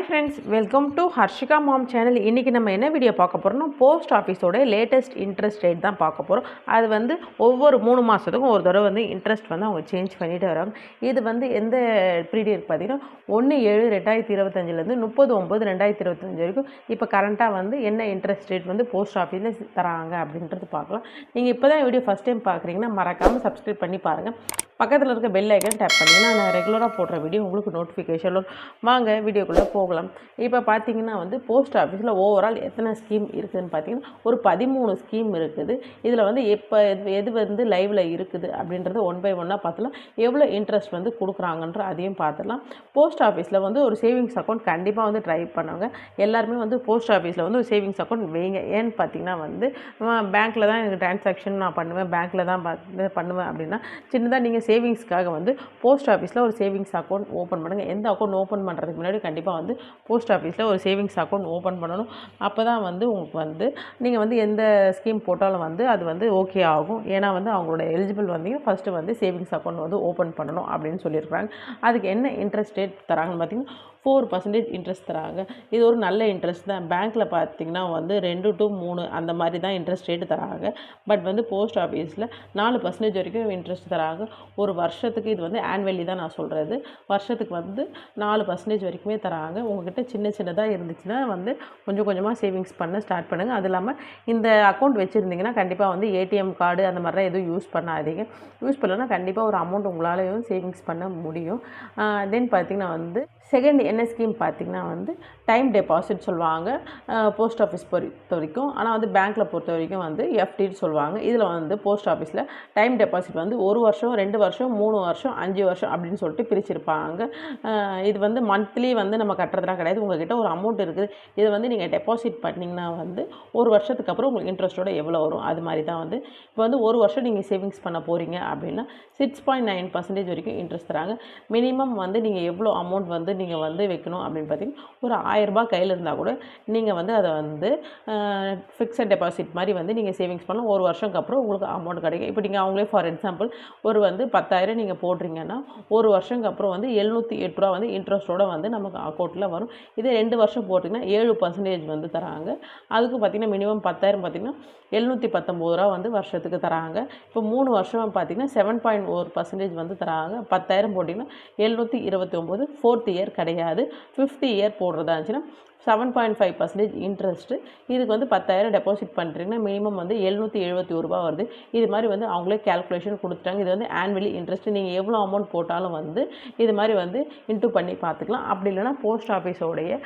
Hi friends, welcome to Harshika mom channel. இன்றைக்கி நம்ம என்ன வீடியோ பார்க்க போகிறோம்னா, போஸ்ட் ஆஃபீஸோட லேட்டஸ்ட் இன்ட்ரெஸ்ட் ரேட் தான் பார்க்க போகிறோம். அது வந்து ஒவ்வொரு 3 மாதத்துக்கும் ஒரு தடவை வந்து இன்ட்ரெஸ்ட் வந்து அவங்க சேஞ்ச் பண்ணிட்டு வராங்க. இது வந்து எந்த பீரியட் பார்த்தீங்கன்னா 1/7/2025லேருந்து 30/9/2025 வரைக்கும் இப்போ கரண்ட்டாக வந்து என்ன இன்ட்ரெஸ்ட் ரேட் வந்து போஸ்ட் ஆஃபீஸில் தராங்க அப்படின்றது பார்க்கலாம். நீங்கள் இப்போ தான் வீடியோ ஃபஸ்ட் டைம் பார்க்குறீங்கன்னா மறக்காமல் சப்ஸ்கிரைப் பண்ணி பாருங்கள். பக்கத்தில் இருக்க பெல் ஐக்கன் டேப் பண்ணிங்கன்னா நான் ரெகுலராக போடுற வீடியோ உங்களுக்கு நோட்டிஃபிகேஷன் வாங்க வீடியோக்குள்ளே போகலாம். இப்போ பார்த்தீங்கன்னா வந்து போஸ்ட் ஆஃபீஸில் ஓவரால் எத்தனை ஸ்கீம் இருக்குதுன்னு பார்த்தீங்கன்னா ஒரு 13 ஸ்கீம் இருக்குது. இதில் வந்து எப்போ எது வந்து லைவில் இருக்குது அப்படின்றது ஒன் பை ஒன்னாக பார்த்துலாம். எவ்வளோ இன்ட்ரெஸ்ட் வந்து கொடுக்குறாங்கன்ற அதையும் பார்த்துலாம். போஸ்ட் ஆஃபீஸில் வந்து ஒரு சேவிங்ஸ் அக்கௌண்ட் கண்டிப்பாக வந்து ட்ரை பண்ணுவாங்க. எல்லாருமே வந்து போஸ்ட் ஆஃபீஸில் வந்து ஒரு சேவிங்ஸ் அக்கௌண்ட் வைங்க. ஏன்னு பார்த்தீங்கன்னா வந்து பேங்க்கில் தான் எனக்கு டிரான்சாக்ஷன் நான் பண்ணுவேன், பேங்க்கில் தான் பண்ணுவேன் அப்படின்னா சின்னதாக நீங்கள் சேவிங்ஸ்க்காக வந்து போஸ்ட் ஆஃபீஸில் ஒரு சேவிங்ஸ் அக்கௌண்ட் ஓப்பன் பண்ணுங்கள். எந்த அக்கௌண்ட் ஓப்பன் பண்ணுறதுக்கு முன்னாடி கண்டிப்பாக வந்து போஸ்ட் ஆஃபீஸில் ஒரு சேவிங்ஸ் அக்கௌண்ட் ஓப்பன் பண்ணணும். அப்போ தான் வந்து உங்களுக்கு வந்து நீங்கள் வந்து எந்த ஸ்கீம் போட்டாலும் வந்து அது வந்து ஓகே ஆகும். ஏன்னா வந்து அவங்களோட எலிஜிபிள் வந்து ஃபஸ்ட்டு வந்து சேவிங்ஸ் அக்கௌண்ட் வந்து ஓப்பன் பண்ணணும் அப்படின்னு சொல்லியிருக்காங்க. அதுக்கு என்ன இன்ட்ரெஸ்ட் ரேட் தராங்கன்னு பார்த்தீங்கன்னா 4% இன்ட்ரெஸ்ட் தராங்க. இது ஒரு நல்ல இன்ட்ரெஸ்ட் தான். பேங்க்கில் பார்த்தீங்கன்னா வந்து 2 to 3 அந்த மாதிரி தான் இன்ட்ரெஸ்ட் ரேட்டு தராங்க. பட் வந்து போஸ்ட் ஆஃபீஸில் 4% வரைக்கும் இன்ட்ரெஸ்ட் தராங்க. ஒரு வருஷத்துக்கு இது வந்து ஆனுவலி தான் நான் சொல்கிறது. வருஷத்துக்கு வந்து 4% வரைக்குமே தராங்க. உங்கள்கிட்ட சின்னதாக இருந்துச்சுன்னா வந்து கொஞ்சம் கொஞ்சமாக சேவிங்ஸ் பண்ண ஸ்டார்ட் பண்ணுங்கள். அது இல்லாமல் இந்த அக்கௌண்ட் வச்சுருந்தீங்கன்னா கண்டிப்பாக வந்து ஏடிஎம் கார்டு அந்த மாதிரிலாம் எதுவும் யூஸ் பண்ணாதீங்க. யூஸ் பண்ணலன்னா கண்டிப்பாக ஒரு அமௌண்ட் உங்களாலையும் சேவிங்ஸ் பண்ண முடியும். தென் பார்த்திங்கன்னா வந்து செகண்ட் என்ன ஸ்கீம் பார்த்திங்கன்னா வந்து டைம் டெபாசிட் சொல்லுவாங்க போஸ்ட் ஆஃபீஸ் பொறுத்த வரைக்கும். ஆனால் வந்து பேங்க்கில் பொறுத்த வரைக்கும் வந்து எஃப்டின்னு சொல்லுவாங்க. இதில் வந்து போஸ்ட் ஆஃபீஸில் டைம் டெபாசிட் வந்து 1 வருஷம், 2 வருஷம், 3 வருஷம், 5 வருஷம் அப்படின்னு சொல்லிட்டு பிரிச்சிருப்பாங்க. இது வந்து மந்த்லி வந்து நம்ம கட்டுறதுலாம் கிடையாது. உங்கள்கிட்ட ஒரு அமௌண்ட் இருக்குது, இதை வந்து நீங்கள் டெபாசிட் பண்ணிங்கன்னா வந்து 1 வருஷத்துக்கு அப்புறம் உங்களுக்கு இன்ட்ரெஸ்ட்டோட எவ்வளோ வரும் அது மாதிரி தான் வந்து இப்போ வந்து 1 வருஷம் நீங்கள் சேவிங்ஸ் பண்ண போகிறீங்க அப்படின்னா 6.9% வரைக்கும் இன்ட்ரெஸ்ட் தராங்க. மினிமம் வந்து நீங்கள் எவ்வளோ அமௌண்ட் வந்து நீங்கள் வந்து வைக்கணும் அப்படின்னு பார்த்தீங்கன்னா ஒரு 1000 ரூபாய் கையில் இருந்தால் கூட நீங்கள் வந்து அதை வந்து ஃபிக்ஸட் டெபாசிட் மாதிரி வந்து நீங்கள் சேவிங்ஸ் பண்ணலாம். 1 வருஷத்துக்கு அப்புறம் உங்களுக்கு அமௌண்ட் கிடைக்கும். இப்போ நீங்கள் அவங்களே ஃபார் எக்ஸாம்பிள் ஒரு வந்து 10,000 நீங்கள் போடுறீங்கன்னா 1 வருஷத்துக்கு அப்புறம் வந்து 708 ரூபா வந்து இன்ட்ரெஸ்ட்டோடு வந்து நமக்கு அக்கௌண்ட்டில் வரும். இதே 2 வருஷம் போட்டிங்கன்னா 7% வந்து தராங்க. அதுக்கும் பார்த்திங்கன்னா மினிமம் 10,000 பார்த்திங்கன்னா 719 ரூபா வந்து வருஷத்துக்கு தராங்க. இப்போ 3 வருஷம் பார்த்திங்கன்னா 7.1% வந்து தராங்க. 10,000 போட்டிங்கன்னா 729. 4th இயர் கிடையாது. 5th இயர் போடுறதா இருந்துச்சுன்னா 7.5% இன்ட்ரெஸ்ட்டு. இதுக்கு வந்து 10,000 டெபாசிட் பண்ணுறீங்கன்னா மினிமம் வந்து 771 ரூபா வருது. இது மாதிரி வந்து அவங்களே கேல்குலேஷன் கொடுத்துட்டாங்க. இது வந்து ஆனுவலி இன்ட்ரெஸ்ட்டு. நீங்கள் எவ்வளோ அமௌண்ட் போட்டாலும் வந்து இது மாதிரி வந்து இன்ட்டு பண்ணி பார்த்துக்கலாம். அப்படி இல்லைனா போஸ்ட் ஆஃபீஸோடைய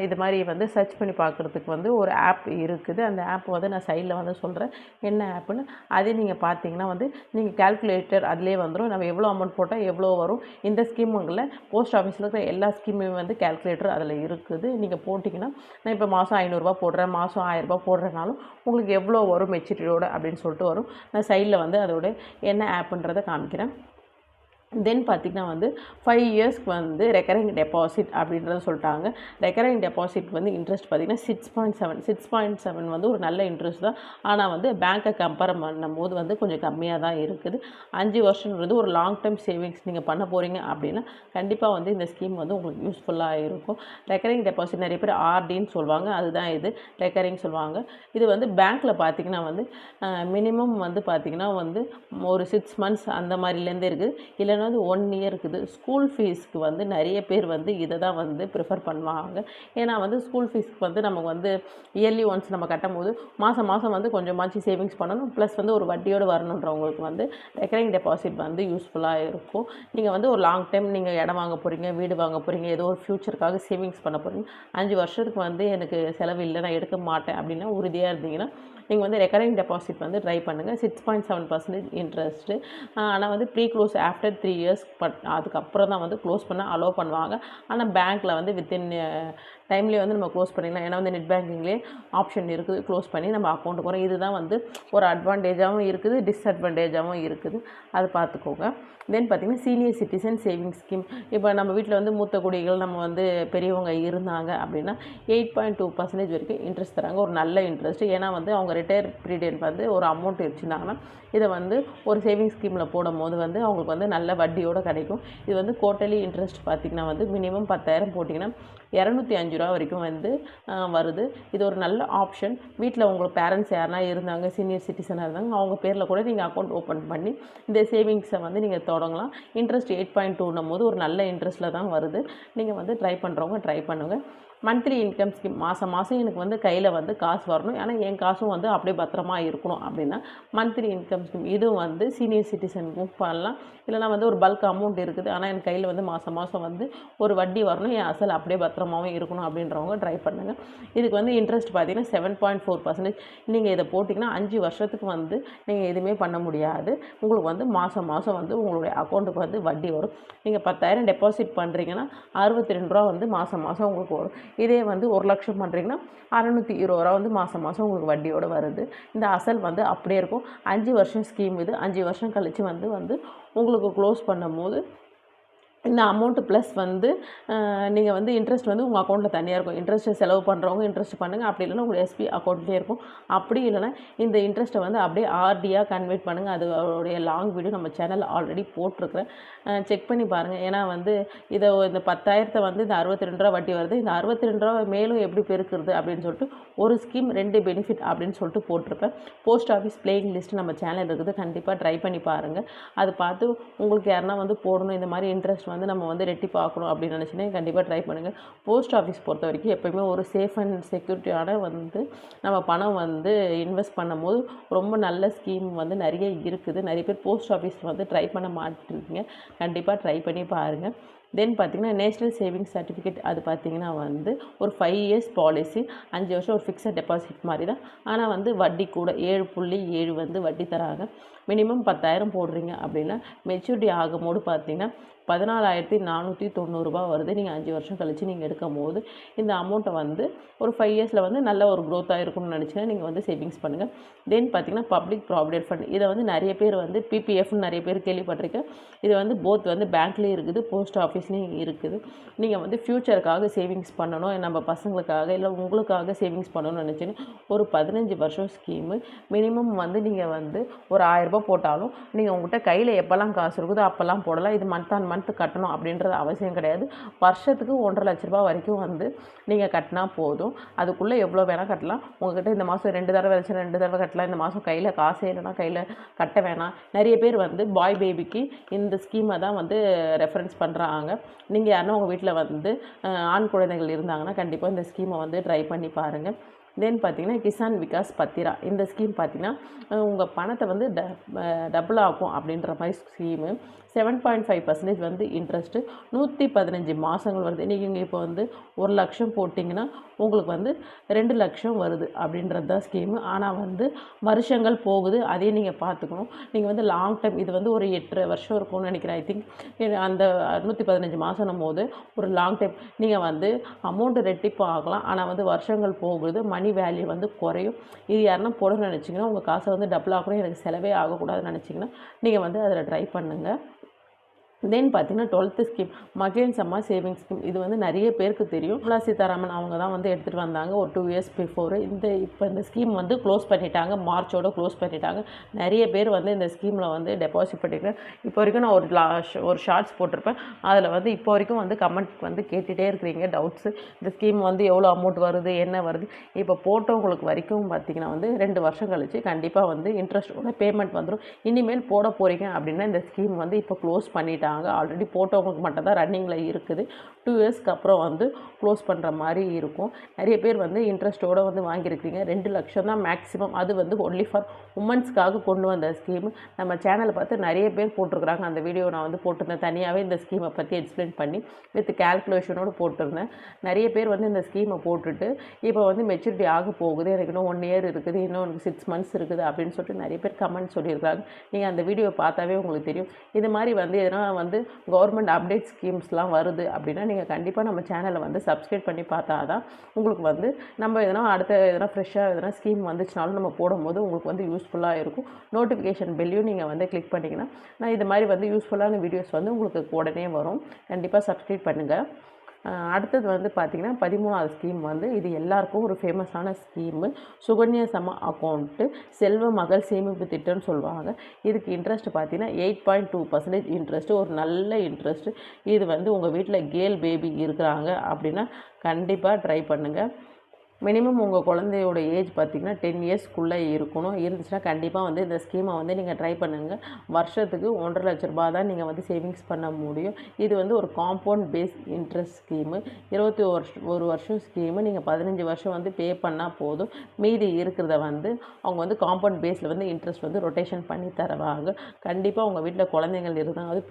இது மாதிரி வந்து சர்ச் பண்ணி பார்க்குறதுக்கு வந்து ஒரு ஆப் இருக்குது. அந்த ஆப் வந்து நான் சைடில் வந்து சொல்கிறேன் என்ன ஆப்புன்னு. அதே நீங்கள் பார்த்தீங்கன்னா வந்து நீங்கள் கேல்குலேட்டர் அதிலே வந்துடும். நம்ம எவ்வளோ அமௌண்ட் போட்டால் எவ்வளோ வரும். இந்த ஸ்கீமுங்களில் போஸ்ட் ஆஃபீஸில் இருக்கிற எல்லா ஸ்கீமுமே வந்து கேல்குலேட்டர் அதில் இருக்குது. நீங்கள் போட்டிங்கன்னா நான் இப்போ மாதம் 500 ரூபா போடுறேன், மாதம் 1000 ரூபா போடுறனாலும் உங்களுக்கு எவ்வளோ வரும் மெச்சூரிட்டியோட அப்படின்னு சொல்லிட்டு வரும். நான் சைடில் வந்து அதோட என்ன ஆப்புன்றதை காமிக்கிறேன். தென் பார்த்திங்கன்னா வந்து 5 இயர்ஸ்க்கு வந்து ரெக்கரிங் டெபாசிட் அப்படின்றத சொல்லிட்டாங்க. ரெக்கரிங் டெபாசிட் வந்து இன்ட்ரெஸ்ட் பார்த்திங்கன்னா 6.7 வந்து ஒரு நல்ல இன்ட்ரெஸ்ட் தான். ஆனால் வந்து பேங்க்கை கம்பேர் பண்ணும்போது வந்து கொஞ்சம் கம்மியாக தான் இருக்குது. 5 வருஷன்றது ஒரு லாங் டேர்ம் சேவிங்ஸ் நீங்கள் பண்ண போகிறீங்க அப்படின்னா கண்டிப்பாக வந்து இந்த ஸ்கீம் வந்து உங்களுக்கு யூஸ்ஃபுல்லாக இருக்கும். ரெக்கரிங் டெபாசிட் நிறைய பேர் ஆர்டின்னு சொல்லுவாங்க, அதுதான் இது ரெக்கரிங் சொல்லுவாங்க. இது வந்து பேங்க்கில் பார்த்திங்கன்னா வந்து மினிமம் வந்து பார்த்திங்கன்னா வந்து ஒரு 6 months அந்த மாதிரிலேருந்தே இருக்குது. இல்லைன்னா வந்து 1 year இருக்குது. ஸ்கூல் ஃபீஸ்க்கு வந்து நிறைய பேர் வந்து இதை தான் வந்து ப்ரிஃபர் பண்ணுவாங்க. ஏன்னா வந்து ஸ்கூல் ஃபீஸ்க்கு வந்து நமக்கு வந்து இயர்லி ஒன்ஸ் நம்ம கட்டும் போது மாதம் வந்து கொஞ்சமாச்சு சேவிங்ஸ் பண்ணணும். ப்ளஸ் வந்து ஒரு வட்டியோடு வரணுன்றவங்களுக்கு வந்து ரெக்கரிங் டெபாசிட் வந்து யூஸ்ஃபுல்லாக இருக்கும். நீங்கள் வந்து ஒரு லாங் டைம் நீங்கள் இடம் வாங்க போகிறீங்க, வீடு வாங்க போகிறீங்க, ஏதோ ஒரு ஃப்யூச்சருக்காக சேவிங்ஸ் பண்ண போகிறீங்க, 5 வருஷத்துக்கு வந்து எனக்கு செலவு இல்லை, நான் எடுக்க மாட்டேன் அப்படின்னா உறுதியாக இருந்தீங்கன்னா நீங்கள் வந்து ரெக்கரிங் டெபாசிட் வந்து ட்ரை பண்ணுங்கள். 6.7% இன்ட்ரெஸ்ட்டு. ஆனால் வந்து ப்ரீ க்ளோஸ் ஆஃப்டர் 3 years அதுக்கப்புறம் தான் வந்து க்ளோஸ் பண்ண அலோவ் பண்ணுவாங்க. ஆனால் பேங்க்கில் வந்து வித்தின் டைம்லேயே வந்து நம்ம க்ளோஸ் பண்ணிடலாம். ஏன்னா வந்து நெட் பேங்கிங்லேயே ஆப்ஷன் இருக்குது, க்ளோஸ் பண்ணி நம்ம அக்கௌண்ட்டுக்கு வரும். இதுதான் வந்து ஒரு அட்வான்டேஜாகவும் இருக்குது, டிஸ்அட்வான்டேஜாகவும் இருக்குது. அது பார்த்துக்கோங்க. தென் பார்த்திங்கன்னா சீனியர் சிட்டிசன் சேவிங்ஸ் ஸ்கீம். இப்போ நம்ம வீட்டில் வந்து மூத்த குடிகள் நம்ம வந்து பெரியவங்க இருந்தாங்க அப்படின்னா 8.2% வரைக்கும் இன்ட்ரெஸ்ட் தராங்க. ஒரு நல்ல இன்ட்ரெஸ்ட்டு. ஏன்னா வந்து அவங்க ரிட்டையர் பீரியட் வந்து ஒரு அமௌண்ட் வச்சுருந்தாங்கன்னா இதை வந்து ஒரு சேவிங்ஸ் ஸ்கீமில் போடும்போது வந்து அவங்களுக்கு வந்து நல்ல வட்டியோடு கிடைக்கும். இது வந்து குவார்ட்டர்லி இன்ட்ரெஸ்ட் பார்த்திங்கன்னா வந்து மினிமம் 10,000 போட்டிங்கன்னா ரூ. 205 வரைக்கும் வந்து வருது. இது ஒரு நல்ல ஆப்ஷன். வீட்டில் உங்களுக்கு பேரண்ட்ஸ் யாருனா இருந்தாங்க, சீனியர் சிட்டிசனாக இருந்தாங்க, அவங்க பேரில் கூட நீங்கள் அக்கௌண்ட் ஓப்பன் பண்ணி இந்த சேவிங்ஸை வந்து நீங்கள் தொடங்கலாம். இன்ட்ரெஸ்ட் 8.2ன்னும் போது ஒரு நல்ல இன்ட்ரெஸ்ட்டில் தான் வருது. நீங்கள் வந்து ட்ரை பண்ணுறவங்க ட்ரை பண்ணுங்கள். மந்த்லி இன்கம் ஸ்கீம் மாதம் எனக்கு வந்து கையில் வந்து காசு வரணும், ஆனால் என் காசும் வந்து அப்படியே பத்திரமா இருக்கணும் அப்படின்னா மந்த்லி இன்கம் ஸ்கீம் இது வந்து சீனியர் சிட்டிசனுக்கும் பண்ணலாம். இல்லைனா வந்து ஒரு பல்க் அமௌண்ட் இருக்குது, ஆனால் என் கையில் வந்து மாதம் வந்து ஒரு வட்டி வரணும், என் அசல் அப்படியே பத்திரமாவும் இருக்கணும் அப்படின்றவங்க ட்ரை பண்ணுங்கள். இதுக்கு வந்து இன்ட்ரெஸ்ட் பார்த்தீங்கன்னா 7.4%. நீங்கள் இதை போட்டிங்கன்னா 5 வருஷத்துக்கு வந்து நீங்கள் எதுவுமே பண்ண முடியாது. உங்களுக்கு வந்து மாதம் வந்து உங்களுடைய அக்கௌண்ட்டுக்கு வந்து வட்டி வரும். நீங்கள் 10,000 டெபாசிட் பண்ணுறீங்கன்னா ரூ. 62 வந்து மாதம் உங்களுக்கு வரும். இதே வந்து 1 லட்சம் பண்ணுறீங்கன்னா ரூ. 620 வந்து மாதம் உங்களுக்கு வட்டியோடு வருது. இந்த அசல் வந்து அப்படியே இருக்கும். 5 வருஷம் ஸ்கீம் இது. 5 வருஷம் கழித்து வந்து உங்களுக்கு க்ளோஸ் பண்ணும்போது இந்த அமௌண்ட்டு ப்ளஸ் வந்து நீங்கள் வந்து இன்ட்ரெஸ்ட் வந்து உங்கள் அக்கௌண்ட்டில் தனியாக இருக்கும். இன்ட்ரெஸ்ட்டை செலவு பண்ணுறவங்க இன்ட்ரெஸ்ட் பண்ணுங்கள். அப்படி இல்லைன்னா உங்கள் எஸ்பி அக்கௌண்ட்லேயே இருக்கும். அப்படி இல்லைனா இந்த இன்ட்ரெஸ்ட்டை வந்து அப்படியே ஆர்டியாக கன்வெர்ட் பண்ணுங்கள். அதோடைய லாங் வீடியோ நம்ம சேனலில் ஆல்ரெடி போட்டிருக்கிறேன், செக் பண்ணி பாருங்கள். ஏன்னா வந்து இந்த 10,000 வந்து இந்த ரூ. 62 வட்டி வருது. இந்த ரூ. 62 மேலும் எப்படி பெருக்கிறது அப்படின்னு சொல்லிட்டு ஒரு ஸ்கீம் 2 பெனிஃபிட் அப்படின்னு சொல்லிட்டு போட்டிருப்பேன். போஸ்ட் ஆஃபீஸ் பிளேயிங் லிஸ்ட் நம்ம சேனல் இருக்குது, கண்டிப்பாக ட்ரை பண்ணி பாருங்கள். அதை பார்த்து உங்களுக்கு யாருன்னா வந்து போடணும், இந்த மாதிரி இன்ட்ரெஸ்ட் வந்து நம்ம வந்து ரெட்டி பார்க்கணும் அப்படின்னு நினச்சினா கண்டிப்பாக ட்ரை பண்ணுங்கள். போஸ்ட் ஆஃபீஸ் பொறுத்த வரைக்கும் எப்போயுமே ஒரு சேஃப் அண்ட் செக்யூரிட்டியான வந்து நம்ம பணம் வந்து இன்வெஸ்ட் பண்ணும்போது ரொம்ப நல்ல ஸ்கீம் வந்து நிறைய இருக்குது. நிறைய பேர் போஸ்ட் ஆஃபீஸ் வந்து ட்ரை பண்ண மாட்டிருக்கீங்க, கண்டிப்பாக ட்ரை பண்ணி பாருங்கள். தென் பார்த்திங்கன்னா நேஷ்னல் சேவிங்ஸ் சர்டிஃபிகேட் அது பார்த்திங்கன்னா வந்து ஒரு 5 இயர்ஸ் பாலிசி, 5 வருஷம் ஒரு ஃபிக்ஸட் டெபாசிட் மாதிரி தான். ஆனால் வந்து வட்டி கூட 7.7 வந்து வட்டி தராங்க. மினிமம் 10,000 போடுறீங்க அப்படின்னா மெச்சூரிட்டி ஆகும்போது பார்த்திங்கன்னா 14,490 வருது. நீங்கள் 5 வருஷம் கழித்து நீங்கள் எடுக்கும் போது இந்த அமௌண்ட்டை வந்து ஒரு 5 இயர்ஸில் வந்து நல்ல ஒரு க்ரோத்தாக இருக்கும்னு நினச்சிங்கன்னா நீங்கள் வந்து சேவிங்ஸ் பண்ணுங்கள். தென் பார்த்திங்கன்னா பப்ளிக் ப்ராவிடென்ட் ஃபண்ட், இதை வந்து நிறைய பேர் வந்து பிபிஎஃப்னு நிறைய பேர் கேள்விப்பட்டிருக்கேன். இது வந்து போத் வந்து பேங்க்லேயும் இருக்குது, போஸ்ட் ஆஃபீஸ்லேயும் இருக்குது. நீங்கள் வந்து ஃப்யூச்சருக்காக சேவிங்ஸ் பண்ணணும், நம்ம பசங்களுக்காக இல்லை உங்களுக்காக சேவிங்ஸ் பண்ணணும்னு நினச்சிங்கன்னா ஒரு 15 வருஷம் ஸ்கீமு. மினிமம் வந்து நீங்கள் வந்து ஒரு 1000 போட்டாலும் நீங்கள் உங்கள்கிட்ட கையில் எப்போல்லாம் காசு இருக்குதோ அப்போல்லாம் போடலாம். இது மந்த் கட்டணும் அப்படின்றது அவசியம் கிடையாது. வருஷத்துக்கு 1,50,000 லட்ச வரைக்கும் வந்து நீங்கள் கட்டினா போதும். அதுக்குள்ளே எவ்வளோ வேணால் கட்டலாம். உங்கள்கிட்ட இந்த மாதம் 2 தடவை வச்சு 2 தடவை கட்டலாம். இந்த மாதம் கையில் காசே இல்லைனா கையில் கட்ட வேணாம். நிறைய பேர் வந்து பாய் பேபிக்கு இந்த ஸ்கீமை தான் வந்து ரெஃபரன்ஸ் பண்ணுறாங்க. நீங்கள் யாருன்னா உங்கள் வீட்டில் வந்து ஆண் குழந்தைகள் இருந்தாங்கன்னா கண்டிப்பாக இந்த ஸ்கீமை வந்து ட்ரை பண்ணி பாருங்கள். தென் பார்த்திங்கன்னா கிசான் விகாஸ் பத்திரா, இந்த ஸ்கீம் பார்த்திங்கன்னா உங்கள் பணத்தை வந்து டபுள் ஆகும் அப்படின்ற மாதிரி ஸ்கீமு. 7.5% வந்து இன்ட்ரெஸ்ட்டு, 115 மாதங்கள் வருது. நீங்கள் இப்போ வந்து 1 லட்சம் போட்டிங்கன்னா உங்களுக்கு வந்து 2 லட்சம் வருது அப்படின்றது தான் ஸ்கீமு. ஆனால் வந்து வருஷங்கள் போகுது, அதையும் நீங்கள் பார்த்துக்கணும். நீங்கள் வந்து லாங் டைம் இது வந்து ஒரு 8 வருஷம் இருக்கும்னு நினைக்கிறேன். ஐ திங்க் அந்த 115 மாதம் போது ஒரு லாங் டைம் நீங்கள் வந்து அமௌண்ட்டு ரெட்டிப்பு ஆகலாம். ஆனால் வந்து வருஷங்கள் போகுது, மணி வேல்யூ வந்து குறையும். இது யாருன்னா போடணும்னு நினச்சிங்கன்னா உங்கள் காசை வந்து டபுள் ஆகணும், எனக்கு செலவே ஆகக்கூடாதுன்னு நினச்சிங்கன்னா நீங்கள் வந்து அதில் ட்ரை பண்ணுங்கள். தென் பார்த்திங்கன்னா 12th ஸ்கீம் மகேன் சம்மா சேவிங்ஸ் ஸ்கீம். இது வந்து நிறைய பேருக்கு தெரியும். நிர்மலா சீதாராமன் அவங்க தான் வந்து எடுத்துகிட்டு வந்தாங்க ஒரு 2 இயர்ஸ் பிஃபோர். இப்போ இந்த ஸ்கீம் வந்து க்ளோஸ் பண்ணிட்டாங்க, மார்ச்சோட க்ளோஸ் பண்ணிட்டாங்க. நிறைய பேர் வந்து இந்த ஸ்கீமில் வந்து டெபாசிட் பண்ணியிருக்கேன். இப்போ வரைக்கும் நான் ஒரு ஷார்ட்ஸ் போட்டிருப்பேன், அதில் வந்து இப்போ வரைக்கும் வந்து கமெண்ட் வந்து கேட்டுகிட்டே இருக்கிறீங்க டவுட்ஸு. இந்த ஸ்கீம் வந்து எவ்வளோ அமௌண்ட் வருது, என்ன வருது. இப்போ போட்டவங்களுக்கு வரைக்கும் பார்த்திங்கன்னா வந்து 2 வருஷம் கழிச்சு கண்டிப்பாக வந்து இன்ட்ரெஸ்ட்டோட பேமெண்ட் வந்துடும். இனிமேல் போட போகிறீங்க அப்படின்னா இந்த ஸ்கீம் வந்து இப்போ க்ளோஸ் பண்ணிட்டாங்க. ஆல்ரெடி போட்டவங்களுக்கு மட்டும் தான் ரன்னிங்கில் இருக்குது. 2 இயர்ஸ்க்கு அப்புறம் வந்து க்ளோஸ் பண்ணுற மாதிரி இருக்கும். நிறைய பேர் வந்து இன்ட்ரெஸ்ட்டோடு வந்து வாங்கியிருக்கீங்க. 2 லட்சம் தான் மேக்ஸிமம். அது வந்து ஒன்லி ஃபார் உமன்ஸ்க்காக கொண்டு வந்த ஸ்கீமு. நம்ம சேனலை பார்த்து நிறைய பேர் போட்டிருக்கிறாங்க. அந்த வீடியோ நான் வந்து போட்டிருந்தேன், தனியாகவே இந்த ஸ்கீமை பற்றி எக்ஸ்பிளைன் பண்ணி வித் கேல்குலேஷனோடு போட்டிருந்தேன். நிறைய பேர் வந்து இந்த ஸ்கீமை போட்டுட்டு இப்போ வந்து மெச்சூரிட்டி ஆக போகுது, எனக்கு இன்னும் 1 இயர் இருக்குது, இன்னும் எனக்கு 6 மந்த்ஸ் இருக்குது அப்படின்னு சொல்லிட்டு நிறைய பேர் கமெண்ட் சொல்லியிருக்காங்க. நீங்கள் அந்த வீடியோவை பார்த்தாவே உங்களுக்கு தெரியும். இது மாதிரி வந்து எதனா வந்து கவர்மெண்ட் அப்டேட் ஸ்கீம்ஸ்லாம் வருது அப்படின்னா நீங்கள் கண்டிப்பாக நம்ம சேனலை வந்து சப்ஸ்கிரைப் பண்ணி பார்த்தா தான் உங்களுக்கு வந்து நம்ம எதனா ஃப்ரெஷ்ஷாக எதனா ஸ்கீம் வந்துச்சுனாலும் நம்ம போடும்போது உங்களுக்கு வந்து யூஸ்ஃபுல்லாக இருக்கும். நோட்டிஃபிகேஷன் பெல்லையும் நீங்கள் வந்து கிளிக் பண்ணிங்கன்னா நான் இது மாதிரி வந்து யூஸ்ஃபுல்லான வீடியோஸ் வந்து உங்களுக்கு உடனே வரும். கண்டிப்பாக சப்ஸ்கிரைப் பண்ணுங்கள். அடுத்தது வந்து பார்த்திங்கன்னா 13வது ஸ்கீம் வந்து இது எல்லாருக்கும் ஒரு ஃபேமஸான ஸ்கீமு சுகன்யா சம அக்கௌண்ட்டு செல்வ மகள் சேமிப்பு திட்டம்னு சொல்லுவாங்க. இதுக்கு இன்ட்ரெஸ்ட் பார்த்திங்கன்னா 8.2% இன்ட்ரெஸ்ட்டு, ஒரு நல்ல இன்ட்ரெஸ்ட்டு. இது வந்து உங்கள் வீட்டில் கேர்ள் பேபி இருக்கிறாங்க அப்படின்னா கண்டிப்பாக ட்ரை பண்ணுங்கள். மினிமம் உங்கள் குழந்தையோட ஏஜ் பார்த்திங்கன்னா 10 இயர்ஸ்க்குள்ளே இருக்கணும். இருந்துச்சுன்னா கண்டிப்பாக வந்து இந்த ஸ்கீமை வந்து நீங்கள் ட்ரை பண்ணுங்கள். வருஷத்துக்கு 1,50,000 லட்ச ரூபா தான் நீங்கள் வந்து சேவிங்ஸ் பண்ண முடியும். இது வந்து ஒரு காம்பவுண்ட் பேஸ் இன்ட்ரெஸ்ட் ஸ்கீமு. 21 வருஷம் ஸ்கீமு. நீங்கள் 15 வருஷம் வந்து பே பண்ணால் போதும். மீதி இருக்கிறத வந்து அவங்க வந்து காம்பவுண்ட் பேஸில் வந்து இன்ட்ரெஸ்ட் வந்து ரொட்டேஷன் பண்ணி தருவாங்க. கண்டிப்பாக உங்கள் வீட்டில் குழந்தைகள் இருந்தாங்க, அது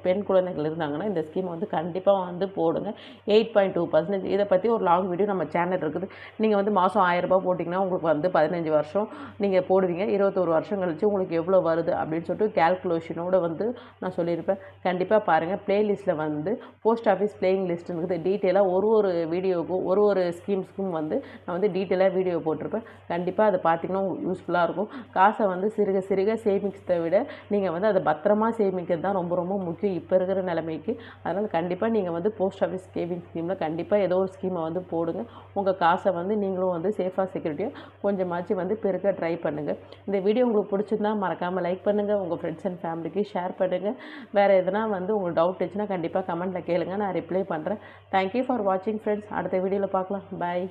பெண் குழந்தைகள் இருந்தாங்கன்னா இந்த ஸ்கீமை வந்து கண்டிப்பாக வந்து போடுங்க. 8.2%. இதை பற்றி ஒரு லாங் வீடியோ நம்ம சேனல் இருக்குது. நீங்கள் வந்து மாதம் 1000 ரூபாய் போட்டிங்கன்னா உங்களுக்கு வந்து 15 வருஷம் நீங்கள் போடுவீங்க. 21 வருஷம் கழிச்சு உங்களுக்கு எவ்வளோ வருது அப்படின்னு சொல்லிட்டு கேல்குலேஷனோடு வந்து நான் சொல்லியிருப்பேன். கண்டிப்பாக பாருங்கள். ப்ளேலிஸ்ட்டில் வந்து போஸ்ட் ஆஃபீஸ் பிளேயிங் லிஸ்ட் இருக்குது. டீட்டெயிலாக ஒரு வீடியோவுக்கும் ஒரு ஸ்கீம்ஸ்க்கும் வந்து நான் வந்து டீட்டெயிலாக வீடியோ போட்டிருப்பேன். கண்டிப்பாக அதை பார்த்திங்கன்னா உங்களுக்கு யூஸ்ஃபுல்லாக இருக்கும். காசை வந்து சிறுக சிறுக சேமிக்கிறதை விட நீங்கள் வந்து அதை பத்திரமா சேமிக்கிறது தான் ரொம்ப ரொம்ப முக்கியம் இப்போ இருக்கிற நிலைமைக்கு. அதனால் கண்டிப்பாக நீங்கள் வந்து போஸ்ட் ஆஃபீஸ் சேவிங் ஸ்கீமில் கண்டிப்பாக ஏதோ ஒரு ஸ்கீமை வந்து போடுங்க. உங்கள் காசை வந்து நீங்களும் வந்து சேஃபாக செக்யூரிட்டியாக கொஞ்சமாச்சு வந்து பெருக்க ட்ரை பண்ணுங்கள். இந்த வீடியோ உங்களுக்கு பிடிச்சிருந்தா மறக்காமல் லைக் பண்ணுங்கள். உங்கள் ஃப்ரெண்ட்ஸ் அண்ட் ஃபேமிலிக்கு ஷேர் பண்ணுங்கள். வேறு எதனா வந்து உங்களுக்கு டவுட் இருந்துச்சுன்னா கண்டிப்பாக கமெண்ட்டில் கேளுங்க, நான் ரிப்ளை பண்ணுறேன். தேங்க்யூ ஃபார் வாட்சிங் ஃப்ரெண்ட்ஸ். அடுத்த வீடியோவில் பார்க்கலாம். பாய்.